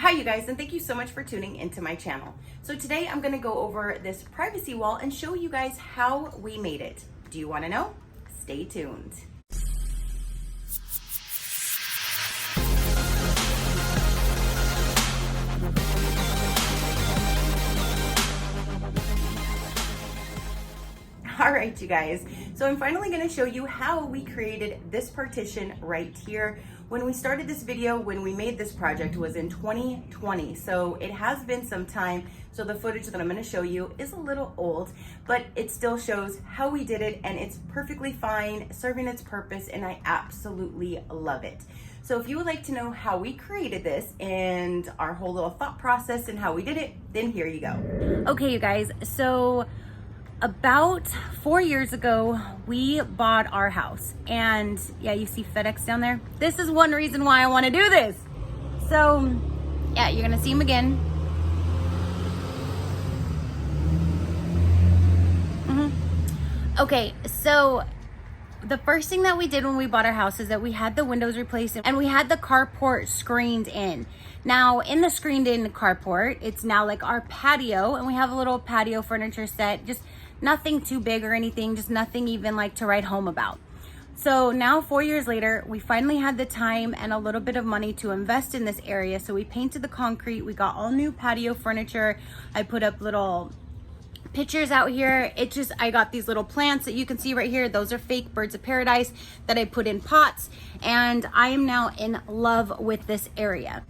Hi you guys, and thank you so much for tuning into my channel. So today I'm gonna go over this privacy wall and show you guys how we made it. Do you wanna know? Stay tuned. All right, you guys, so I'm finally gonna show you how we created this partition right here. When we started this video, when we made this project was in 2020, so it has been some time. So the footage that I'm gonna show you is a little old, but it still shows how we did it, and it's perfectly fine, serving its purpose, and I absolutely love it. So if you would like to know how we created this and our whole little thought process and how we did it, then here you go. Okay, you guys, so about 4 years ago, we bought our house, and yeah, you see FedEx down there? This is one reason why I want to do this. So yeah, you're gonna see him again. Okay, so the first thing that we did when we bought our house is that we had the windows replaced and we had the carport screened in. Now in the screened in carport, it's now like our patio, and we have a little patio furniture set, just nothing too big or anything, just nothing even like to write home about. So now 4 years later, we finally had the time and a little bit of money to invest in this area. So we painted the concrete, we got all new patio furniture. I put up little pictures out here. I got these little plants that you can see right here. Those are fake birds of paradise that I put in pots, and I am now in love with this area.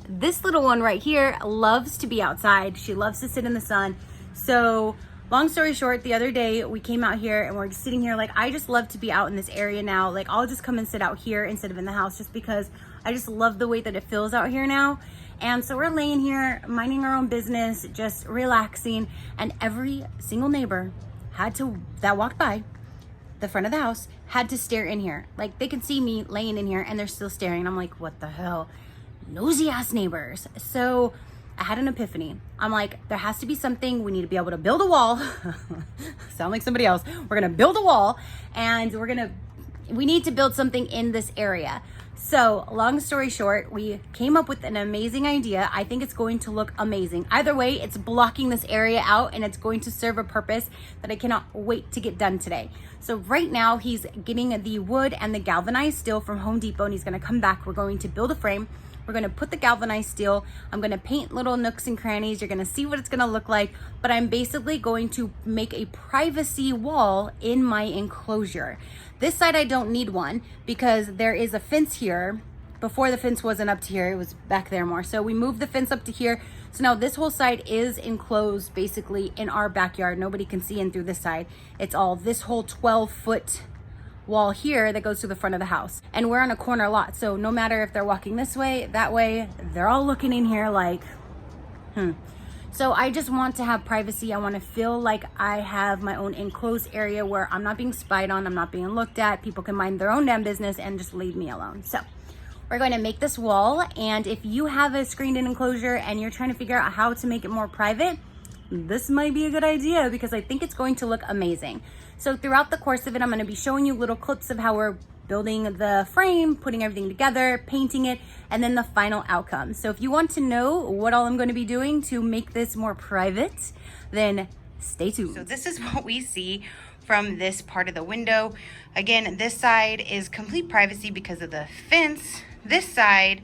This little one right here loves to be outside. She loves to sit in the sun. So long story short, the other day we came out here and we're sitting here like, I just love to be out in this area now. Like, I'll just come and sit out here instead of in the house, just because I just love the way that it feels out here now. And so we're laying here minding our own business, just relaxing, and every single neighbor that walked by the front of the house had to stare in here. Like, they can see me laying in here and they're still staring. I'm like, what the hell? Nosy ass neighbors. So I had an epiphany. I'm like, there has to be something. We need to be able to build a wall. Sound like somebody else. We're gonna build a wall, and we need to build something in this area. So long story short, we came up with an amazing idea. I think it's going to look amazing. Either way, it's blocking this area out and it's going to serve a purpose that I cannot wait to get done today. So right now he's getting the wood and the galvanized steel from Home Depot, and he's gonna come back. We're going to build a frame. We're gonna put the galvanized steel. I'm gonna paint little nooks and crannies. You're gonna see what it's gonna look like, but I'm basically going to make a privacy wall in my enclosure. This side I don't need one because there is a fence here. Before, the fence wasn't up to here, it was back there more. So we moved the fence up to here. So now this whole side is enclosed basically in our backyard. Nobody can see in through this side. It's all this whole 12-foot wall here that goes to the front of the house, and we're on a corner lot, so no matter if they're walking this way, that way, they're all looking in here like So I just want to have privacy. I want to feel like I have my own enclosed area where I'm not being spied on, I'm not being looked at. People can mind their own damn business and just leave me alone. So we're going to make this wall, and if you have a screened in enclosure and you're trying to figure out how to make it more private, this might be a good idea because I think it's going to look amazing. So throughout the course of it, I'm going to be showing you little clips of how we're building the frame, putting everything together, painting it, and then the final outcome. So if you want to know what all I'm going to be doing to make this more private, then stay tuned. So this is what we see from this part of the window. Again, this side is complete privacy because of the fence. This side,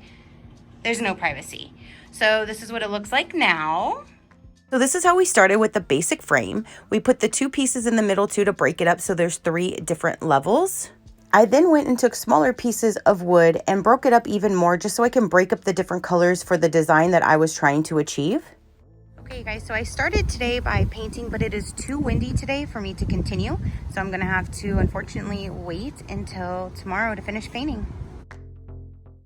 there's no privacy. So this is what it looks like now. So this is how we started with the basic frame. We put the two pieces in the middle too to break it up, so there's 3 different levels. I then went and took smaller pieces of wood and broke it up even more just so I can break up the different colors for the design that I was trying to achieve. Okay guys, so I started today by painting, but it is too windy today for me to continue. So I'm gonna have to unfortunately wait until tomorrow to finish painting.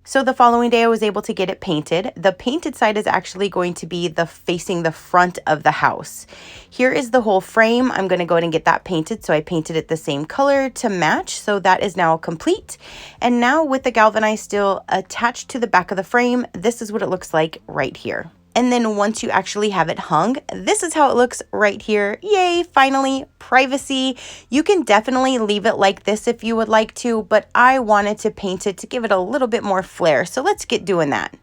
So the following day I was able to get it painted. The painted side is actually going to be facing the front of the house. Here is the whole frame. I'm going to go ahead and get that painted. So I painted it the same color to match. So that is now complete. And now with the galvanized steel attached to the back of the frame, this is what it looks like right here. And then once you actually have it hung, this is how it looks right here. Yay, finally, privacy. You can definitely leave it like this if you would like to, but I wanted to paint it to give it a little bit more flair. So let's get doing that.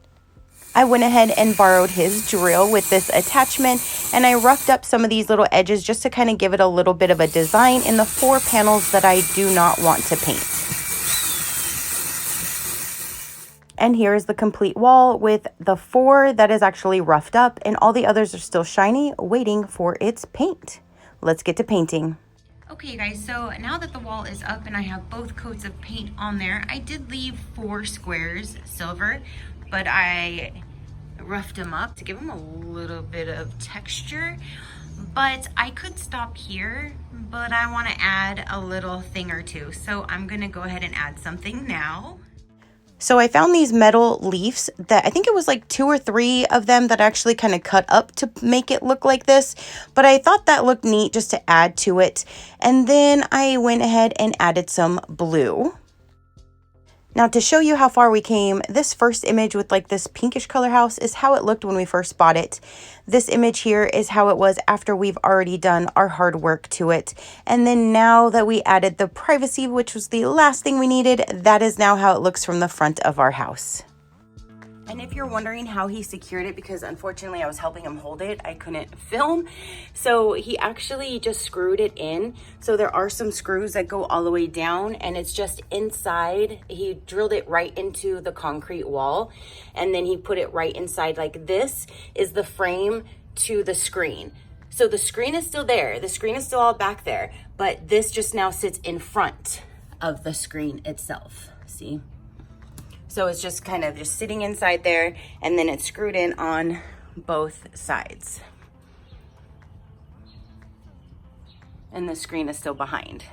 I went ahead and borrowed his drill with this attachment, and I roughed up some of these little edges just to kind of give it a little bit of a design in the 4 panels that I do not want to paint. And here is the complete wall with the 4 that is actually roughed up, and all the others are still shiny, waiting for its paint. Let's get to painting. Okay, you guys, so now that the wall is up and I have both coats of paint on there, I did leave 4 squares silver, but I roughed them up to give them a little bit of texture. But I could stop here, but I want to add a little thing or two. So I'm going to go ahead and add something now. So I found these metal leaves that I think it was like 2 or 3 of them that actually kind of cut up to make it look like this. But I thought that looked neat just to add to it. And then I went ahead and added some blue. Now, to show you how far we came, this first image with like this pinkish color house is how it looked when we first bought it. This image here is how it was after we've already done our hard work to it. And then now that we added the privacy, which was the last thing we needed, that is now how it looks from the front of our house. And if you're wondering how he secured it, because unfortunately I was helping him hold it, I couldn't film. So he actually just screwed it in. So there are some screws that go all the way down, and it's just inside. He drilled it right into the concrete wall, and then he put it right inside. Like, this is the frame to the screen. So the screen is still there. The screen is still all back there, but this just now sits in front of the screen itself. See? So it's just kind of just sitting inside there, and then it's screwed in on both sides. And the screen is still behind.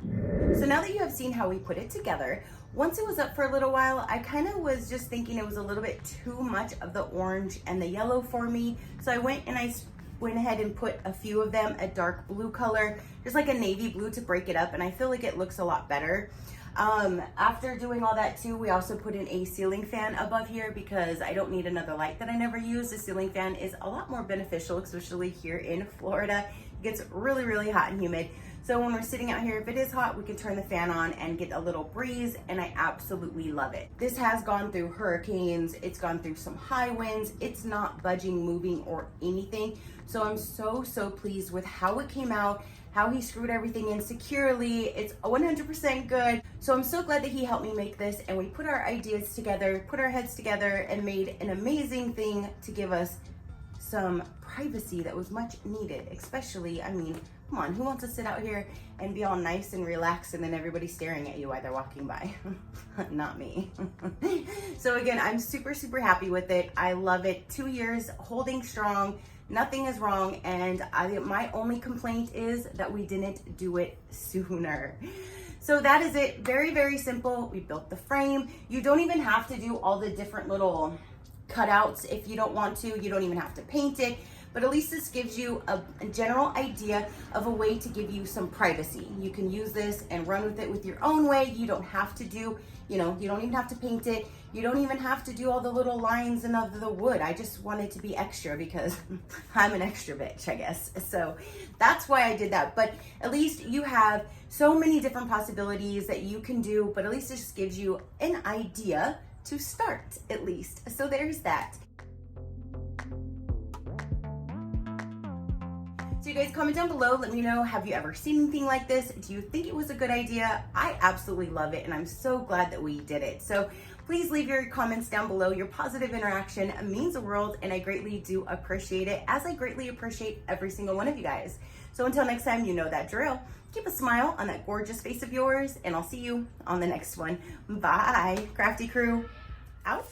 So now that you have seen how we put it together, once it was up for a little while, I kind of was just thinking it was a little bit too much of the orange and the yellow for me. So I went ahead and put a few of them a dark blue color, just like a navy blue, to break it up, and I feel like it looks a lot better. After doing all that too, we also put in a ceiling fan above here because I don't need another light that I never use. The ceiling fan is a lot more beneficial, especially here in Florida. It gets really, really hot and humid. So when we're sitting out here, if it is hot, we can turn the fan on and get a little breeze, and I absolutely love it. This has gone through hurricanes. It's gone through some high winds. It's not budging, moving, or anything. So I'm so, so pleased with how it came out, how he screwed everything in securely. It's 100% good. So I'm so glad that he helped me make this, and we put our ideas together, put our heads together, and made an amazing thing to give us some privacy that was much needed. Especially, I mean, come on, who wants to sit out here and be all nice and relaxed and then everybody's staring at you while they're walking by? Not me. So again, I'm super, super happy with it. I love it. 2 years holding strong. Nothing is wrong, and my only complaint is that we didn't do it sooner. So that is it. Very, very simple. We built the frame. You don't even have to do all the different little cutouts if you don't want to. You don't even have to paint it, but at least this gives you a general idea of a way to give you some privacy. You can use this and run with it with your own way. You don't have to do, you don't even have to paint it. You don't even have to do all the little lines and of the wood. I just wanted to be extra because I'm an extra bitch, I guess. So that's why I did that. But at least you have so many different possibilities that you can do, but at least it just gives you an idea to start, at least. So there's that. So you guys comment down below, let me know, have you ever seen anything like this? Do you think it was a good idea? I absolutely love it, and I'm so glad that we did it. So please leave your comments down below. Your positive interaction means the world, and I greatly do appreciate it, as I greatly appreciate every single one of you guys. So until next time, you know that drill. Keep a smile on that gorgeous face of yours, and I'll see you on the next one. Bye, Crafty crew. Out.